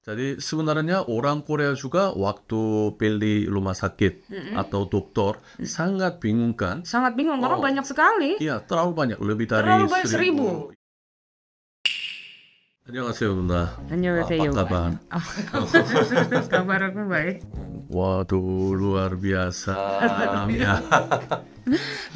Jadi sebenarnya orang Korea juga waktu pilih rumah sakit atau dokter sangat bingung kan? Sangat bingung karena Oh. banyak sekali. Iya, terlalu banyak, lebih dari Terlalu banyak 1000. 안녕하세요, 누나. Annyeonghaseyo. Apa kabar? Kabar aku baik. Waduh, luar biasa. Ya.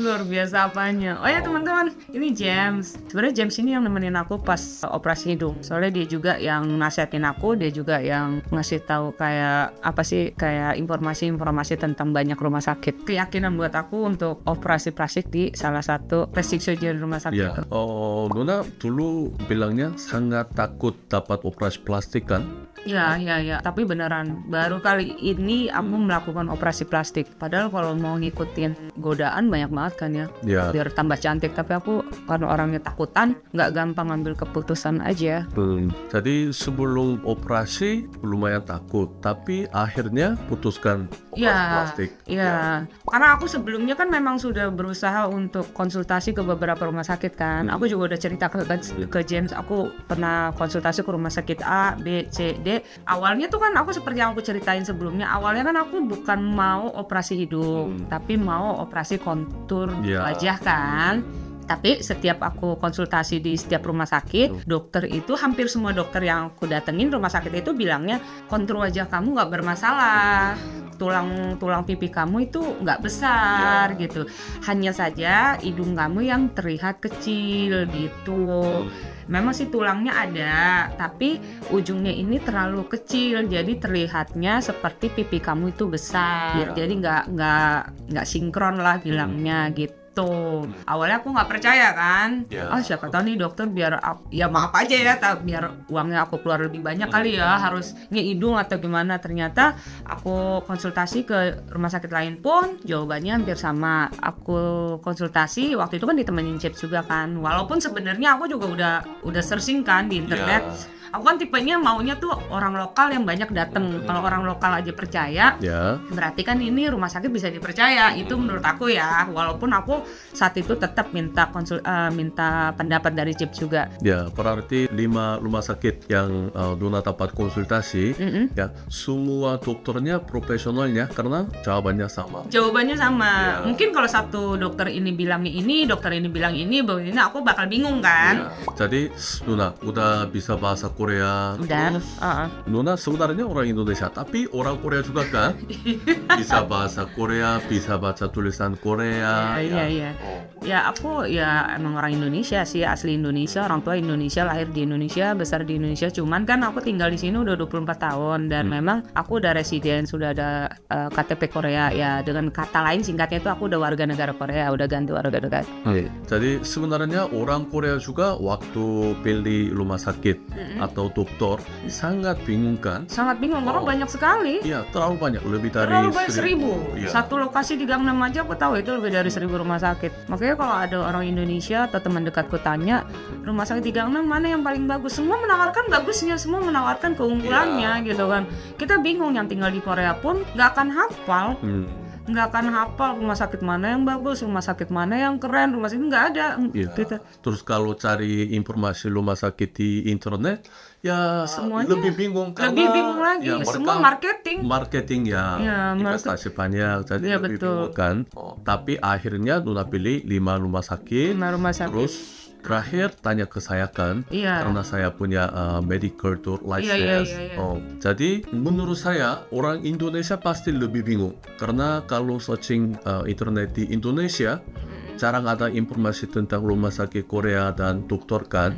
Luar biasa apanya. Oh ya teman-teman, ini James. Sebenarnya James ini yang nemenin aku pas operasi hidung. Soalnya dia juga yang nasihatin aku, dia juga yang ngasih tahu kayak apa sih, kayak informasi-informasi tentang banyak rumah sakit. Keyakinan buat aku untuk operasi plastik di salah satu plastic surgery rumah sakit. Ya. Oh, Nona dulu bilangnya sangat takut dapat operasi plastik kan? Ya. Tapi beneran baru kali ini aku melakukan operasi plastik. Padahal kalau mau ngikutin godaan banyak banget kan ya. Ya. Biar tambah cantik. Tapi aku karena orangnya takutan, nggak gampang ngambil keputusan aja. Jadi sebelum operasi lumayan takut, tapi akhirnya putuskan operasi plastik. Iya. Karena aku sebelumnya kan memang sudah berusaha untuk konsultasi ke beberapa rumah sakit kan. Aku juga udah cerita ke James. Aku pernah konsultasi ke rumah sakit A, B, C, D. Awalnya tuh kan aku seperti yang aku ceritain sebelumnya. Awalnya kan aku bukan mau operasi hidung, tapi mau operasi kontur wajah kan. Tapi setiap aku konsultasi di setiap rumah sakit, dokter itu hampir semua dokter yang aku datengin rumah sakit itu bilangnya kontur wajah kamu nggak bermasalah, tulang pipi kamu itu nggak besar gitu, hanya saja hidung kamu yang terlihat kecil gitu. Memang sih tulangnya ada, tapi ujungnya ini terlalu kecil, jadi terlihatnya seperti pipi kamu itu besar. Jadi nggak sinkron lah bilangnya gitu. Awalnya aku nggak percaya kan. Siapa tahu nih dokter biar ya maaf aja ya, biar uangnya aku keluar lebih banyak kali ya, harus hidung atau gimana. Ternyata aku konsultasi ke rumah sakit lain pun jawabannya hampir sama. Aku konsultasi waktu itu kan ditemenin Chips juga kan. Walaupun sebenarnya aku juga udah searching kan di internet. Aku kan tipenya maunya tuh orang lokal yang banyak dateng. Kalau orang lokal aja percaya, berarti kan ini rumah sakit bisa dipercaya. Itu menurut aku ya. Walaupun aku saat itu tetap minta pendapat dari Chips juga. Ya, berarti 5 rumah sakit yang Nona dapat konsultasi, ya semua dokternya profesionalnya karena jawabannya sama. Jawabannya sama. Mungkin kalau satu dokter ini bilangnya ini, dokter ini bilang ini, aku bakal bingung kan. Jadi Nona udah bisa bahasa Korea. Udah. Nona sebenarnya orang Indonesia, tapi orang Korea juga kan? Bisa bahasa Korea, bisa baca tulisan Korea. Iya. Ya aku ya emang orang Indonesia sih, asli Indonesia, orang tua Indonesia, lahir di Indonesia, besar di Indonesia. Cuman kan aku tinggal di sini udah 24 tahun dan memang aku udah residen, sudah ada KTP Korea ya. Dengan kata lain singkatnya itu aku udah warga negara Korea, udah ganti warga negara. Jadi sebenarnya orang Korea juga waktu pilih rumah sakit atau dokter sangat bingung kan? Sangat bingung karena banyak sekali. Iya, terlalu banyak, lebih dari 1000. Satu lokasi di Gang 6 aja aku tahu itu lebih dari 1000 rumah sakit. Makanya kalau ada orang Indonesia atau teman dekatku tanya, rumah sakit di Gang 6 mana yang paling bagus? Semua menawarkan bagusnya, semua menawarkan keunggulannya gitu kan. Kita bingung, yang tinggal di Korea pun nggak akan hafal. Nggak akan hafal rumah sakit mana yang bagus, rumah sakit mana yang keren, rumah sakit nggak ada. Terus kalau cari informasi rumah sakit di internet, ya semuanya lebih bingung karena lebih bingung lagi. Semua marketing ya investasi banyak, jadi lebih bingung kan. Tapi akhirnya Nona pilih 5 rumah sakit. Terus terakhir tanya ke saya kan, karena saya punya medical tour license. Jadi menurut saya orang Indonesia pasti lebih bingung karena kalau searching internet di Indonesia jarang ada informasi tentang rumah sakit Korea dan dokter kan.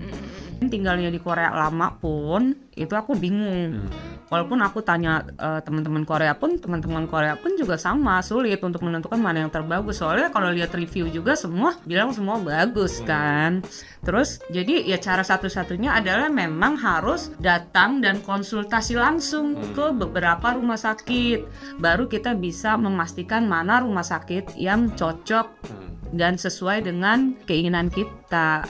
Tinggalnya di Korea lama pun itu aku bingung. Walaupun aku tanya teman-teman Korea pun juga sama, sulit untuk menentukan mana yang terbagus. Soalnya kalau lihat review juga semua bilang semua bagus kan. Terus jadi ya cara satu-satunya adalah memang harus datang dan konsultasi langsung ke beberapa rumah sakit. Baru kita bisa memastikan mana rumah sakit yang cocok dan sesuai dengan keinginan kita.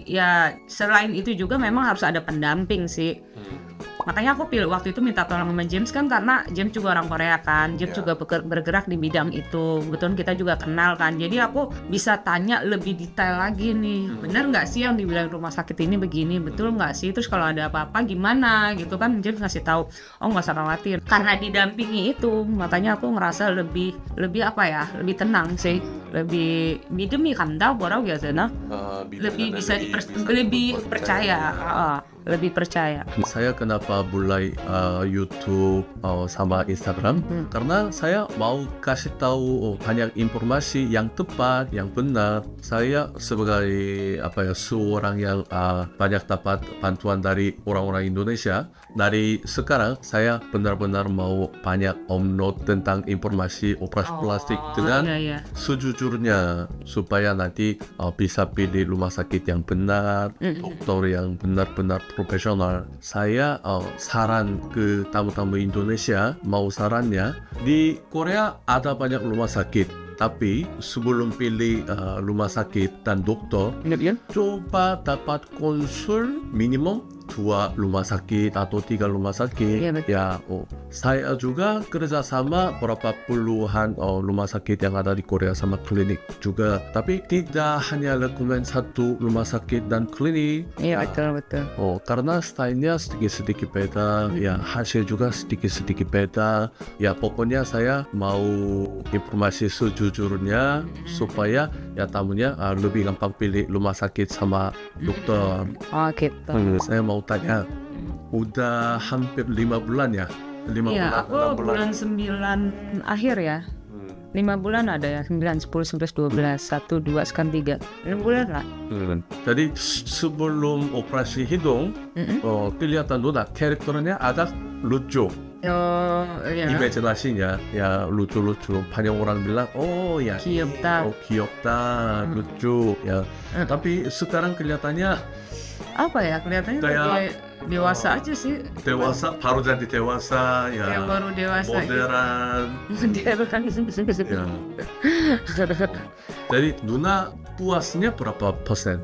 Ya selain itu juga memang harus ada pendamping sih. Makanya aku pilih waktu itu minta tolong sama James kan, karena James juga orang Korea kan, James juga bergerak di bidang itu, kebetulan kita juga kenal kan, jadi aku bisa tanya lebih detail lagi nih, bener nggak sih yang dibilang rumah sakit ini begini, betul nggak sih, terus kalau ada apa-apa gimana gitu kan, James ngasih tahu, oh nggak usah khawatir, karena didampingi itu, makanya aku ngerasa lebih apa ya, lebih tenang sih, lebih 믿음이 간다 뭐라고 해야 되나? lebih bisa lebih percaya. Lebih percaya. Saya kenapa mulai YouTube sama Instagram? Karena saya mau kasih tahu banyak informasi yang tepat, yang benar. Saya sebagai seorang yang banyak dapat bantuan dari orang-orang Indonesia. Dari sekarang saya benar-benar mau banyak upload tentang informasi operasi plastik dengan sejujurnya, supaya nanti bisa pilih rumah sakit yang benar, dokter yang benar-benar profesional. Saya saran ke tamu-tamu Indonesia, mau sarannya, di Korea ada banyak rumah sakit, tapi sebelum pilih rumah sakit dan dokter, coba dapat konsul minimum 2 rumah sakit atau 3 rumah sakit. Saya juga kerjasama berapa puluhan rumah sakit yang ada di Korea sama klinik juga, tapi tidak hanya rekomend satu rumah sakit dan klinik. Betul. Karena stylenya sedikit-sedikit beda, hasil juga sedikit-sedikit beda. Pokoknya saya mau informasi sejujurnya supaya tamunya lebih gampang pilih rumah sakit sama dokter. Gitu. Saya mau tanya, udah hampir 5 bulan ya? 5 bulan, aku bulan 9 akhir ya. 5 bulan ada ya, 9, 10, 11, 12, 1, 2, sekarang 3. 6 bulan lah. Jadi sebelum operasi hidung, kelihatan Nuna karakternya agak lucu. Imajinasinya lucu-lucu. Banyak orang bilang, 귀엽다, lucu ya. Tapi sekarang kelihatannya kelihatannya kayak dewasa aja sih. Dewasa, baru jadi dewasa ya. Baru dewasa. Modern. Jadi Nuna puasnya berapa persen?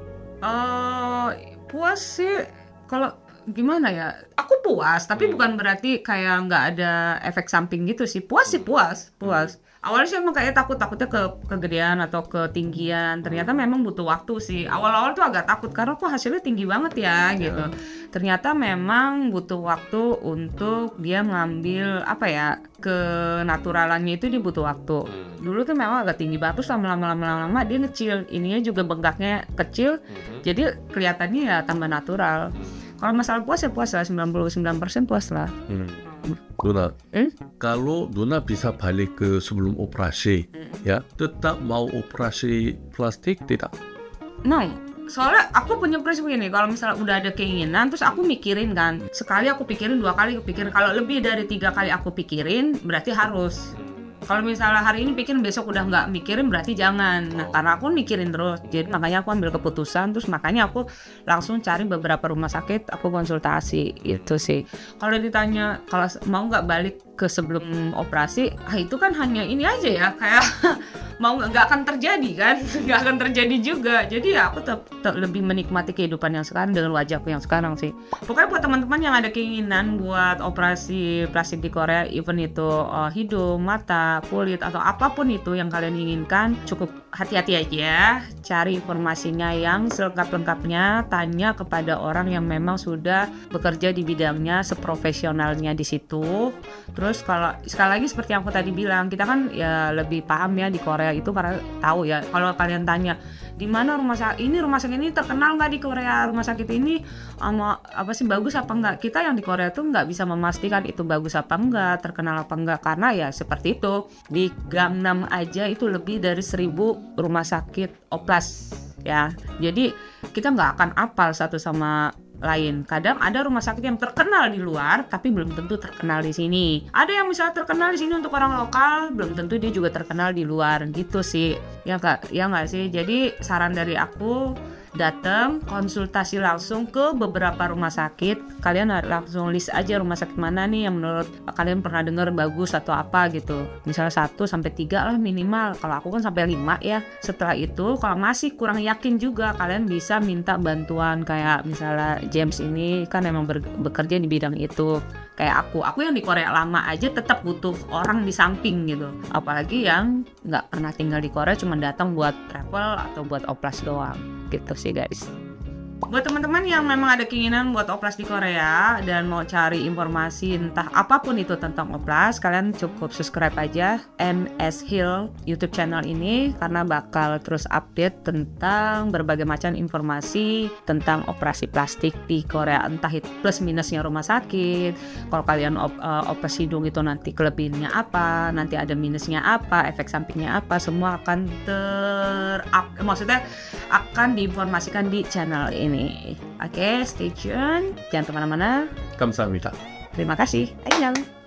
Puas sih, kalau gimana ya? Aku puas, tapi bukan berarti kayak nggak ada efek samping gitu sih. Puas. Awalnya sih emang kayak takutnya kegedean atau ketinggian. Ternyata memang butuh waktu sih. Awal-awal tuh agak takut karena kok hasilnya tinggi banget ya gitu. Ternyata memang butuh waktu untuk dia ngambil kenaturalannya itu, dia butuh waktu. Dulu tuh memang agak tinggi banget, terus lama-lama dia ngecil. Ininya juga bengkaknya kecil. Jadi kelihatannya ya tambah natural. Kalau masalah puas ya puas lah, 99% puas lah. Nuna, kalau Nuna bisa balik ke sebelum operasi, tetap mau operasi plastik tidak? Mau. Soalnya aku punya prinsip begini, kalau misalnya udah ada keinginan, terus aku mikirin kan, sekali aku pikirin, 2 kali aku pikirin, kalau lebih dari 3 kali aku pikirin, berarti harus. Kalau misalnya hari ini pikirin, besok udah nggak mikirin, berarti jangan. Nah, karena aku mikirin terus, jadi makanya aku ambil keputusan, terus makanya aku langsung cari beberapa rumah sakit, aku konsultasi, itu sih. Kalau ditanya kalau mau nggak balik ke sebelum operasi, itu kan hanya ini aja ya, kayak mau nggak akan terjadi kan, nggak akan terjadi juga. Jadi ya aku tetap lebih menikmati kehidupan yang sekarang dengan wajahku yang sekarang sih. Pokoknya buat teman-teman yang ada keinginan buat operasi plastik di Korea, even itu hidung, mata, kulit atau apapun itu yang kalian inginkan, cukup hati-hati aja, cari informasinya yang selengkap-lengkapnya, tanya kepada orang yang memang sudah bekerja di bidangnya, seprofesionalnya di situ. Terus kalau sekali lagi seperti yang aku tadi bilang, kita kan ya lebih paham ya di Korea itu karena tahu ya. Kalau kalian tanya di mana rumah sakit ini terkenal nggak di Korea, rumah sakit ini bagus apa enggak, kita yang di Korea tuh nggak bisa memastikan itu bagus apa enggak, terkenal apa enggak, karena ya seperti itu. Di Gangnam aja itu lebih dari 1000 rumah sakit oplas ya, jadi kita nggak akan apal satu sama lain. Kadang ada rumah sakit yang terkenal di luar tapi belum tentu terkenal di sini. Ada yang misalnya terkenal di sini untuk orang lokal, belum tentu dia juga terkenal di luar gitu sih. Ya nggak sih? Jadi saran dari aku, datang konsultasi langsung ke beberapa rumah sakit. Kalian langsung list aja rumah sakit mana nih yang menurut kalian pernah dengar bagus atau apa gitu. Misalnya 1 sampai 3 lah minimal. Kalau aku kan sampai 5 ya. Setelah itu kalau masih kurang yakin juga, kalian bisa minta bantuan kayak misalnya James ini kan emang bekerja di bidang itu. Kayak aku yang di Korea lama aja tetap butuh orang di samping gitu. Apalagi yang nggak pernah tinggal di Korea, cuma datang buat travel atau buat oplas doang. Gitu sih guys. Buat teman-teman yang memang ada keinginan buat oplas di Korea dan mau cari informasi entah apapun itu tentang oplas, kalian cukup subscribe aja MS Hill YouTube channel ini karena bakal terus update tentang berbagai macam informasi tentang operasi plastik di Korea, entah itu plus minusnya rumah sakit. Kalau kalian oplas hidung itu nanti kelebihannya apa, nanti ada minusnya apa, efek sampingnya apa, semua akan maksudnya akan diinformasikan di channel ini. Oke, stay tune. Jangan kemana-mana. Kamsahamnida. Terima kasih. Annyeong.